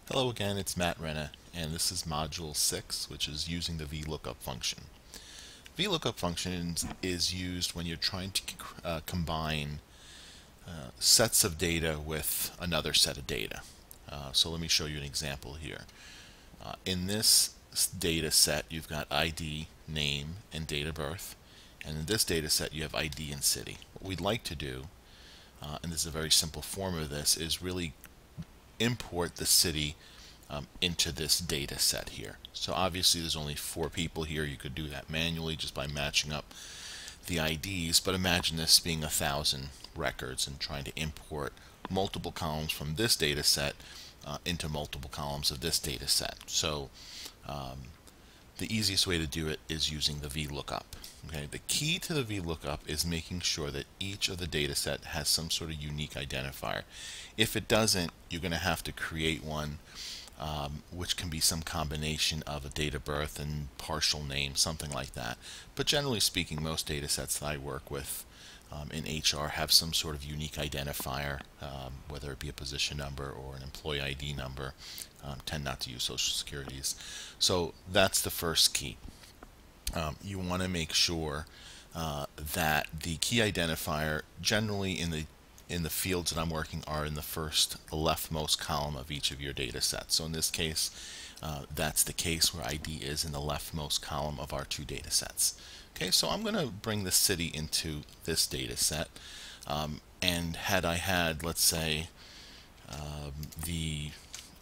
Hello again, it's Matt Renna, and this is Module 6, which is using the VLOOKUP function. VLOOKUP function is used when you're trying to combine sets of data with another set of data. So let me show you an example here. In this data set, you've got ID, name, and date of birth. And in this data set, you have ID and city. What we'd like to do, and this is a very simple form of this, is really import the city into this data set here. So obviously there's only 4 people here. You could do that manually just by matching up the IDs, but imagine this being 1,000 records and trying to import multiple columns from this data set into multiple columns of this data set. So the easiest way to do it is using the VLOOKUP. Okay, the key to the VLOOKUP is making sure that each of the data set has some sort of unique identifier. If it doesn't, you're going to have to create one, which can be some combination of a date of birth and partial name, something like that. But generally speaking, most data sets that I work with in HR have some sort of unique identifier, whether it be a position number or an employee ID number. Tend not to use social securities. So that's the first key. You want to make sure that the key identifier generally in the fields that I'm working are in the first leftmost column of each of your data sets. So in this case, that's the case where ID is in the leftmost column of our 2 data sets. Okay, so I'm going to bring the city into this data set, and had I had, let's say, the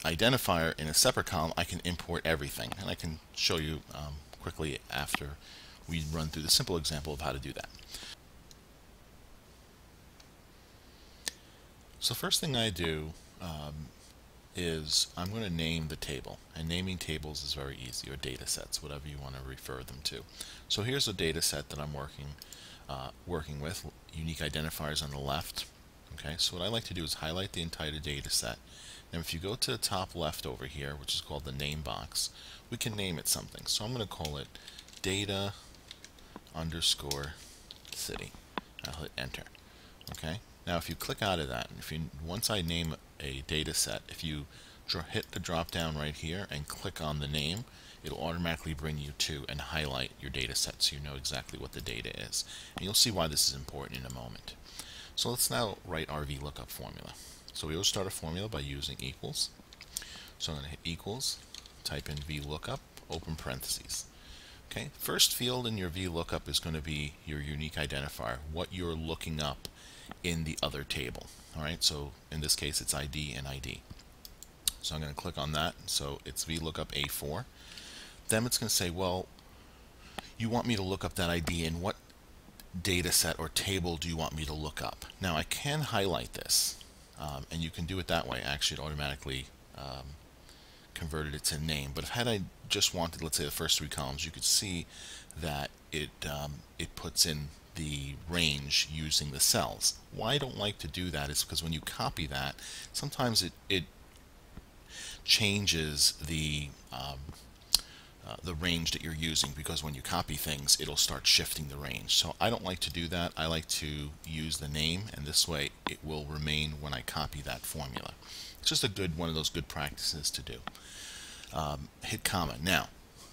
identifier in a separate column, I can import everything, and I can show you quickly after we run through the simple example of how to do that. So first thing I do is I'm going to name the table, and naming tables is very easy, or data sets, whatever you want to refer them to. So here's a data set that I'm working with, unique identifiers on the left. Okay, so what I like to do is highlight the entire data set, and if you go to the top left over here, which is called the name box, we can name it something. So I'm going to call it data underscore city. I'll hit enter. Okay. Now if you click out of that, and once I name a data set, if you hit the drop down right here and click on the name, it'll automatically bring you to and highlight your data set so you know exactly what the data is. And you'll see why this is important in a moment. So let's now write our VLOOKUP formula. So we always start a formula by using equals. So I'm going to hit equals, type in VLOOKUP, open parentheses. Okay, first field in your VLOOKUP is going to be your unique identifier, what you're looking up in the other table. Alright, so in this case it's ID and ID. So I'm going to click on that, so it's VLOOKUP A4. Then it's going to say, well, you want me to look up that ID in what data set or table do you want me to look up? Now I can highlight this, and you can do it that way. Actually, it automatically converted it to name, but had I just wanted, let's say, the first 3 columns, you could see that it puts in the range using the cells. Why I don't like to do that is because when you copy that, sometimes it changes the range that you're using, because when you copy things, it'll start shifting the range. So I don't like to do that. I like to use the name, and this way it will remain when I copy that formula. It's just one of those good practices to do. Hit comma. Now,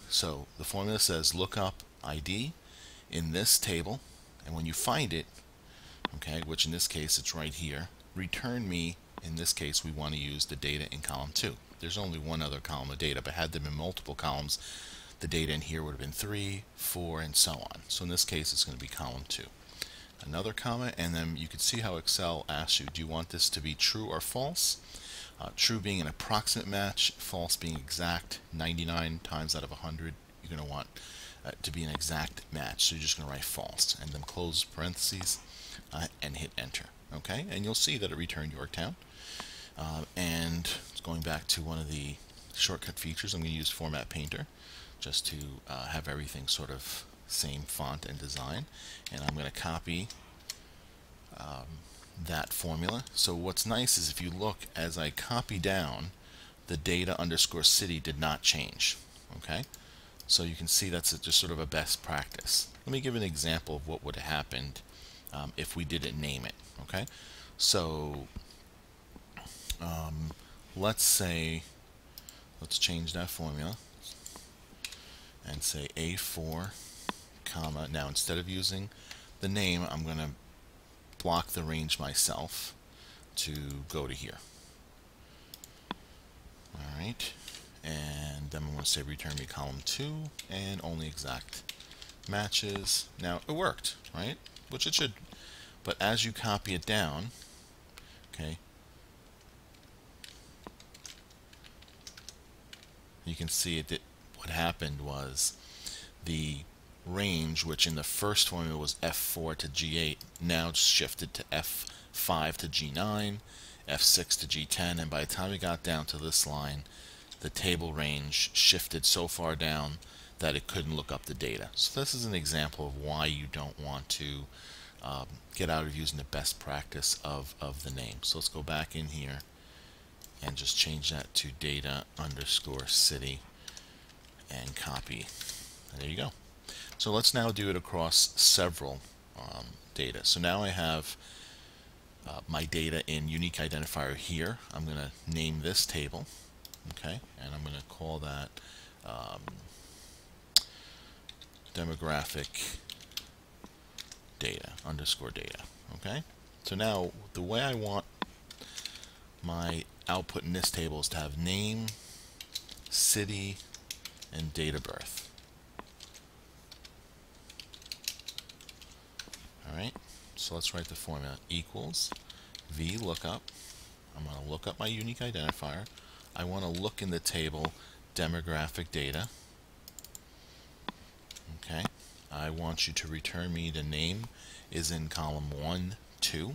so the formula says look up ID in this table, and when you find it, okay, which in this case it's right here, return me, in this case we want to use the data in column 2. There's only one other column of data, but had there been multiple columns, the data in here would have been 3, 4, and so on. So in this case it's going to be column 2. Another comma, and then you can see how Excel asks you, do you want this to be true or false? True being an approximate match, false being exact. 99 times out of 100 you're going to want to be an exact match, so you're just going to write false and then close parentheses and hit enter. Okay, and you'll see that it returned Yorktown. And going back to one of the shortcut features, I'm going to use Format Painter just to have everything sort of same font and design, and I'm going to copy that formula. So what's nice is if you look as I copy down, the data underscore city did not change. Okay, so you can see that's just sort of a best practice. Let me give an example of what would have happened if we didn't name it. Okay, so let's say let's change that formula and say A4, comma. Now instead of using the name, I'm going to block the range myself to go to here. Alright, and then I'm going to say return me column 2 and only exact matches. Now it worked, right? Which it should. But as you copy it down, okay, you can see it. What happened was the range, which in the first formula was F4 to G8, now shifted to F5 to G9, F6 to G10, and by the time we got down to this line, the table range shifted so far down that it couldn't look up the data. So this is an example of why you don't want to get out of using the best practice of the name. So let's go back in here and just change that to data underscore city and copy. And there you go. So let's now do it across several data. So now I have my data in unique identifier here. I'm going to name this table, okay, and I'm going to call that demographic data underscore data. Okay, so now the way I want my output in this table is to have name, city, and date of birth. Alright, so let's write the formula equals VLOOKUP. I'm going to look up my unique identifier. I want to look in the table demographic data. Okay, I want you to return me the name is in column 1, 2,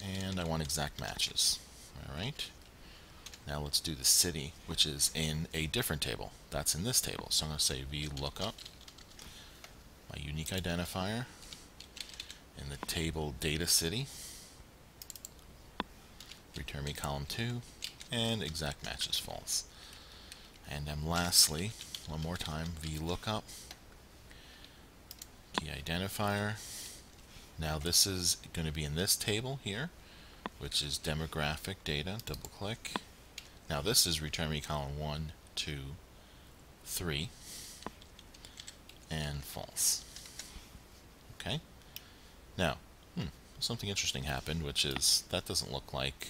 and I want exact matches. Alright, now let's do the city, which is in a different table. That's in this table. So I'm going to say VLOOKUP, my unique identifier, in the table data city, return me column 2, and exact matches false. And then lastly, one more time, VLOOKUP, key identifier. Now this is going to be in this table here, which is demographic data, double click. Now this is return me column 1, 2, 3, and false. Okay. Now, something interesting happened, which is that doesn't look like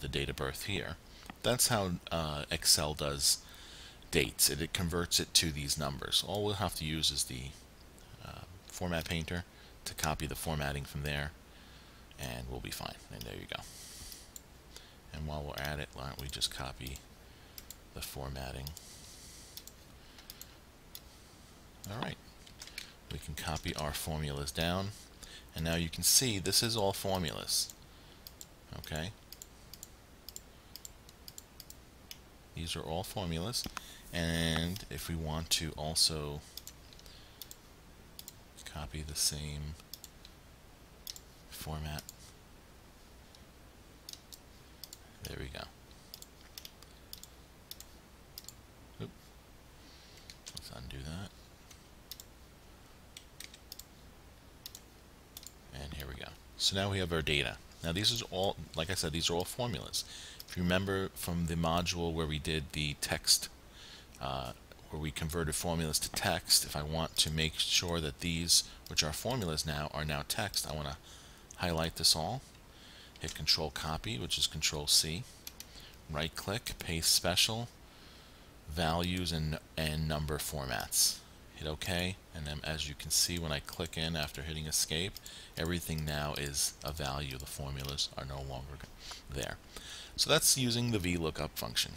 the date of birth here. That's how Excel does dates. It converts it to these numbers. All we'll have to use is the format painter to copy the formatting from there, and we'll be fine. And there you go. And while we're at it, why don't we just copy the formatting. Alright, we can copy our formulas down, and now you can see this is all formulas. Okay, these are all formulas, and if we want to also copy the same format, there we go. Oop. Let's undo that. And here we go. So now we have our data. Now these are all, like I said, these are all formulas. If you remember from the module where we did the text, where we converted formulas to text, if I want to make sure that these, which are formulas now, are now text, I want to highlight this all, hit Control Copy, which is Control C, right click, Paste Special, Values and Number Formats. Hit OK, and then as you can see when I click in after hitting Escape, everything now is a value. The formulas are no longer there. So that's using the VLOOKUP function.